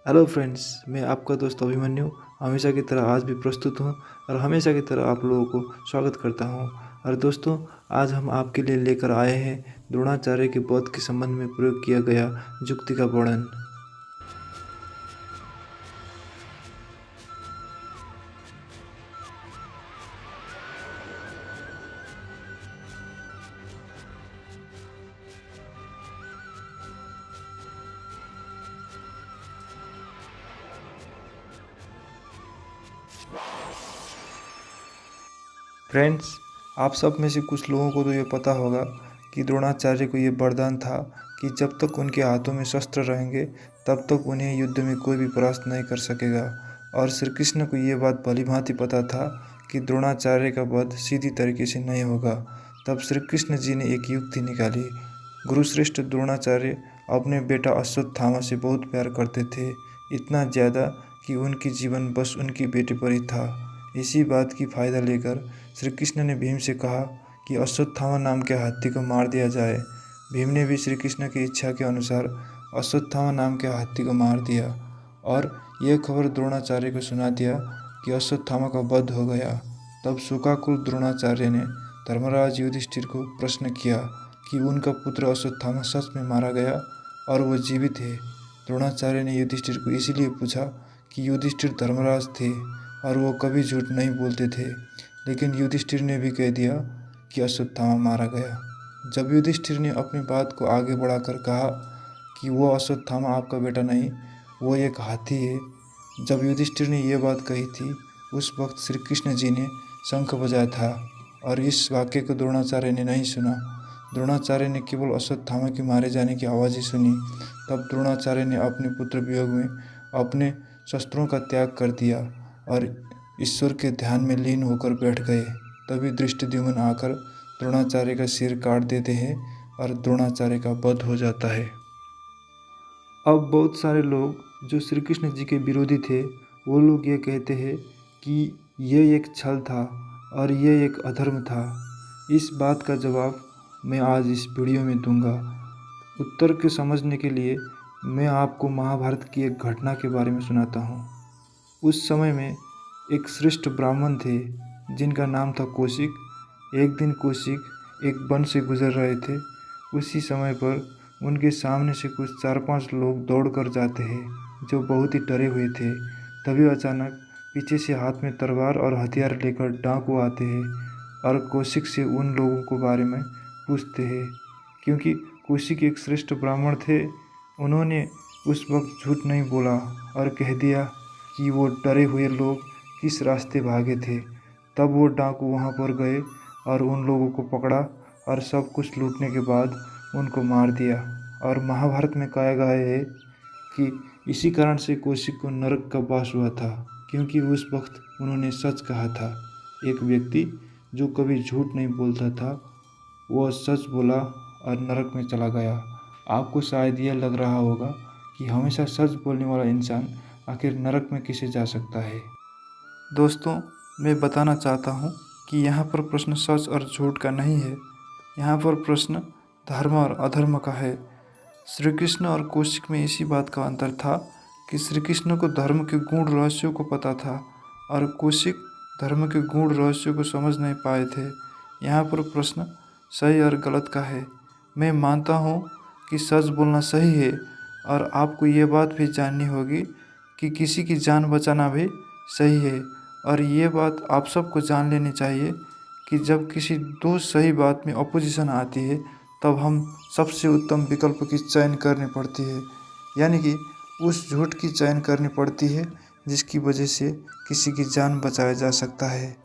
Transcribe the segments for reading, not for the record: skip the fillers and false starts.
Hello friends, मैं आपका दोस्त अभिमन्यु हमेशा की तरह आज भी प्रस्तुत हूँ और हमेशा की तरह आप लोगों को स्वागत करता हूँ। और दोस्तों, आज हम आपके लिए लेकर आए हैं द्रोणाचार्य के वध के संबंध में प्रयोग किया गया जुक्ति का वर्णन। फ्रेंड्स, आप सब में से कुछ लोगों को तो ये पता होगा कि द्रोणाचार्य को ये वरदान था कि जब तक उनके हाथों में शस्त्र रहेंगे तब तक उन्हें युद्ध में कोई भी परास्त नहीं कर सकेगा। और श्री कृष्ण को ये बात भलीभांति पता था कि द्रोणाचार्य का वध सीधी तरीके से नहीं होगा। तब श्री कृष्ण जी ने एक युक्ति निकाली। गुरुश्रेष्ठ द्रोणाचार्य अपने बेटा अश्वत्थामा से बहुत प्यार करते थे, इतना ज़्यादा कि उनकी जीवन बस उनके बेटे पर ही था। इसी बात की फ़ायदा लेकर श्री कृष्ण ने भीम से कहा कि अश्वत्थामा नाम के हाथी को मार दिया जाए। भीम ने भी श्री कृष्ण की इच्छा के अनुसार अश्वत्थामा नाम के हाथी को मार दिया और यह खबर द्रोणाचार्य को सुना दिया कि अश्वत्थामा का वध हो गया। तब शोकाकुल द्रोणाचार्य ने धर्मराज युधिष्ठिर को प्रश्न किया कि उनका पुत्र अश्वत्थामा सच में मारा गया और वो जीवित है। द्रोणाचार्य ने युधिष्ठिर को इसीलिए पूछा कि युधिष्ठिर धर्मराज थे और वो कभी झूठ नहीं बोलते थे, लेकिन युधिष्ठिर ने भी कह दिया कि अश्वत्थामा मारा गया। जब युधिष्ठिर ने अपनी बात को आगे बढ़ाकर कहा कि वो अश्वत्थामा आपका बेटा नहीं, वो एक हाथी है। जब युधिष्ठिर ने ये बात कही थी, उस वक्त श्री कृष्ण जी ने शंख बजाया था और इस वाक्य को द्रोणाचार्य ने नहीं सुना। द्रोणाचार्य ने केवल अश्वत्थामा के मारे जाने की आवाज़ ही सुनी। तब द्रोणाचार्य ने अपने पुत्र वियोग में अपने शस्त्रों का त्याग कर दिया और ईश्वर के ध्यान में लीन होकर बैठ गए। तभी धृष्टद्युम्न आकर द्रोणाचार्य का सिर काट देते हैं और द्रोणाचार्य का वध हो जाता है। अब बहुत सारे लोग जो श्री कृष्ण जी के विरोधी थे, वो लोग ये कहते हैं कि ये एक छल था और ये एक अधर्म था। इस बात का जवाब मैं आज इस वीडियो में दूंगा। उत्तर के समझने के लिए मैं आपको महाभारत की एक घटना के बारे में सुनाता हूँ। उस समय में एक श्रेष्ठ ब्राह्मण थे जिनका नाम था कौशिक। एक दिन कौशिक एक वन से गुजर रहे थे। उसी समय पर उनके सामने से कुछ 4-5 लोग दौड़ कर जाते हैं जो बहुत ही डरे हुए थे। तभी अचानक पीछे से हाथ में तलवार और हथियार लेकर डाकू आते हैं और कौशिक से उन लोगों के बारे में पूछते हैं। क्योंकि कौशिक एक श्रेष्ठ ब्राह्मण थे, उन्होंने उस वक्त झूठ नहीं बोला और कह दिया कि वो डरे हुए लोग किस रास्ते भागे थे। तब वो डाकू वहाँ पर गए और उन लोगों को पकड़ा और सब कुछ लूटने के बाद उनको मार दिया। और महाभारत में कहा गया है कि इसी कारण से कौशिक को नरक का वास हुआ था, क्योंकि उस वक्त उन्होंने सच कहा था। एक व्यक्ति जो कभी झूठ नहीं बोलता था, वह सच बोला और नरक में चला गया। आपको शायद यह लग रहा होगा कि हमेशा सच बोलने वाला इंसान आखिर नरक में कैसे जा सकता है। दोस्तों, मैं बताना चाहता हूँ कि यहाँ पर प्रश्न सच और झूठ का नहीं है, यहाँ पर प्रश्न धर्म और अधर्म का है। श्री कृष्ण और कौशिक में इसी बात का अंतर था कि श्री कृष्ण को धर्म के गूढ़ रहस्यों को पता था और कौशिक धर्म के गूढ़ रहस्यों को समझ नहीं पाए थे। यहाँ पर प्रश्न सही और गलत का है। मैं मानता हूँ कि सच बोलना सही है और आपको ये बात भी जाननी होगी कि किसी की जान बचाना भी सही है। और ये बात आप सबको जान लेनी चाहिए कि जब किसी दो सही बात में अपोजिशन आती है तब हम सबसे उत्तम विकल्प की चयन करनी पड़ती है, यानी कि उस झूठ की चयन करनी पड़ती है जिसकी वजह से किसी की जान बचाया जा सकता है।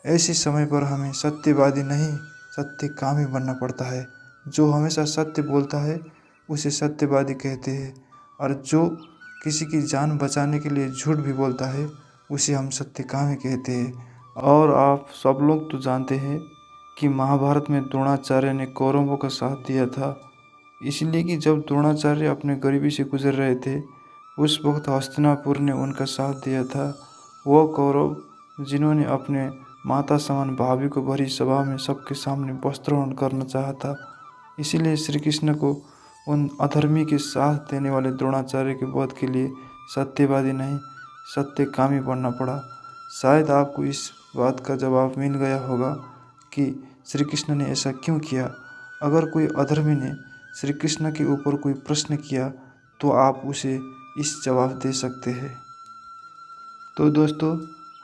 ऐसे समय पर हमें सत्यवादी नहीं, सत्यकामी बनना पड़ता है। जो हमेशा सत्य बोलता है उसे सत्यवादी कहते हैं और जो किसी की जान बचाने के लिए झूठ भी बोलता है उसे हम सत्यकामी कहते हैं। और आप सब लोग तो जानते हैं कि महाभारत में द्रोणाचार्य ने कौरवों का साथ दिया था, इसलिए कि जब द्रोणाचार्य अपने गरीबी से गुजर रहे थे उस वक्त हस्तिनापुर ने उनका साथ दिया था। वो कौरव जिन्होंने अपने माता समान भाभी को भरी सभा में सबके सामने वस्त्रोहरण करना चाहा था। इसीलिए श्री कृष्ण को उन अधर्मी के साथ देने वाले द्रोणाचार्य के वध के लिए सत्यवादी नहीं सत्यकामी बनना पड़ा। शायद आपको इस बात का जवाब मिल गया होगा कि श्री कृष्ण ने ऐसा क्यों किया। अगर कोई अधर्मी ने श्री कृष्ण के ऊपर कोई प्रश्न किया तो आप उसे इस जवाब दे सकते हैं। तो दोस्तों,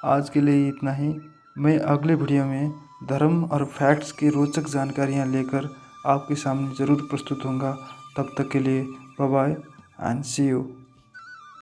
आज के लिए इतना ही। मैं अगले वीडियो में धर्म और फैक्ट्स की रोचक जानकारियाँ लेकर आपके सामने ज़रूर प्रस्तुत होऊंगा। तब तक के लिए bye bye and see you.